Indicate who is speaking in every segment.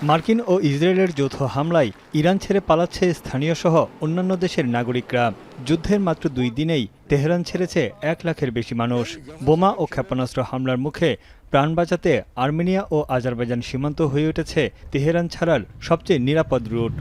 Speaker 1: মার্কিন ও ইসরায়েলের যৌথ হামলায় ইরান ছেড়ে পালাচ্ছে স্থানীয় সহ অন্যান্য দেশের নাগরিকরা। যুদ্ধের মাত্র 2 দিনেই তেহরান ছেড়েছে 1 লাখের বেশি মানুষ। বোমা ও ক্ষেপণাস্ত্র হামলার মুখে প্রাণ বাঁচাতে আর্মেনিয়া ও আজারবাইজান সীমান্ত হয়ে উঠেছে তেহরান ছাড়ার সবচেয়ে নিরাপদ রুট।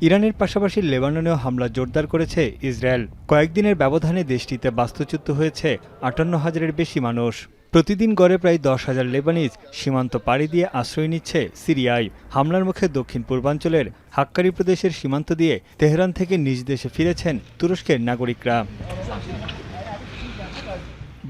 Speaker 1: ইরানের পাশাপাশি লেবাননেও হামলা জোরদার করেছে ইসরায়েল। কয়েকদিনের ব্যবধানে দেশটিতে বাস্তুচ্যুত হয়েছে 58,000-এর বেশি মানুষ। প্রতিদিন গড়ে প্রায় 10,000 লেবানিজ সীমান্ত পাড়ি দিয়ে আশ্রয় নিচ্ছে সিরিয়ায়। হামলার মুখে দক্ষিণ পূর্বাঞ্চলের হাক্কারি প্রদেশের সীমান্ত দিয়ে তেহরান থেকে নিজ দেশে ফিরেছেন তুরস্কের নাগরিকরা।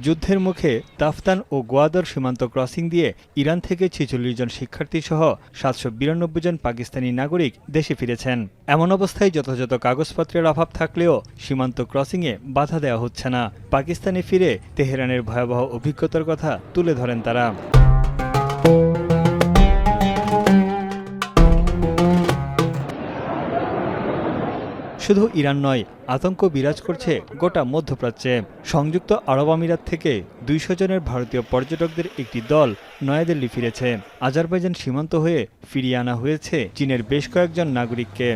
Speaker 1: যুদ্ধের মুখে তাফতান ও গোয়াদর সীমান্ত ক্রসিং দিয়ে ইরান থেকে 46 জন শিক্ষার্থী সহ 792 জন পাকিস্তানি নাগরিক দেশে ফিরেছেন। এমন অবস্থায় যথাযথ কাগজপত্রের অভাব থাকলেও সীমান্ত ক্রসিংয়ে বাধা দেওয়া হচ্ছে না। পাকিস্তানে ফিরে তেহরানের ভয়াবহ অভিজ্ঞতার কথা তুলে ধরেন তারা। শুধু ইরান নয়, আতঙ্ক বিরাজ করছে গোটা মধ্যপ্রাচ্যে। সংযুক্ত আরব আমিরাত থেকে 200 জনের ভারতীয় পর্যটকদের একটি দল নয়াদিল্লি ফিরেছে। আজারবাইজান সীমান্ত হয়ে ফিরিয়ে আনা হয়েছে চীনের বেশ কয়েকজন নাগরিককে।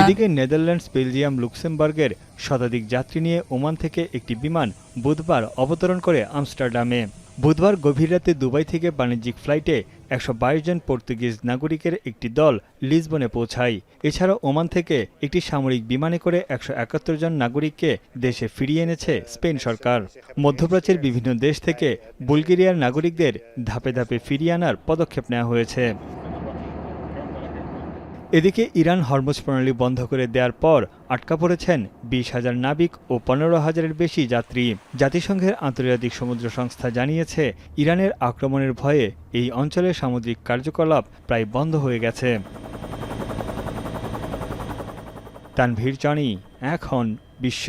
Speaker 1: এদিকে নেদারল্যান্ডস, বেলজিয়াম, লুক্সেমবার্গের শতাধিক যাত্রী নিয়ে ওমান থেকে একটি বিমান বুধবার অবতরণ করে আমস্টারডামে। বুধবার গভীর রাতে দুবাই থেকে বাণিজ্যিক ফ্লাইটে 122 জন পর্তুগিজ নাগরিকের একটি দল লিসবনে পৌঁছায়। এছাড়া ওমান থেকে একটি সামরিক বিমানে করে 171 জন নাগরিককে দেশে ফিরিয়ে এনেছে স্পেন সরকার। মধ্যপ্রাচ্যের বিভিন্ন দেশ থেকে বুলগেরিয়ার নাগরিকদের ধাপে ধাপে ফিরিয়ে আনার পদক্ষেপ নেওয়া হয়েছে। এদিকে ইরান হরমুজ প্রণালী বন্ধ করে দেওয়ার পর আটকা পড়েছেন 20,000 নাবিক ও 15,000-এর বেশি যাত্রী। জাতিসংঘের আন্তর্জাতিক সমুদ্র সংস্থা জানিয়েছে, ইরানের আক্রমণের ভয়ে এই অঞ্চলে সামুদ্রিক কার্যকলাপ প্রায় বন্ধ হয়ে গেছে। তানভীর জনি, এখন বিশ্ব।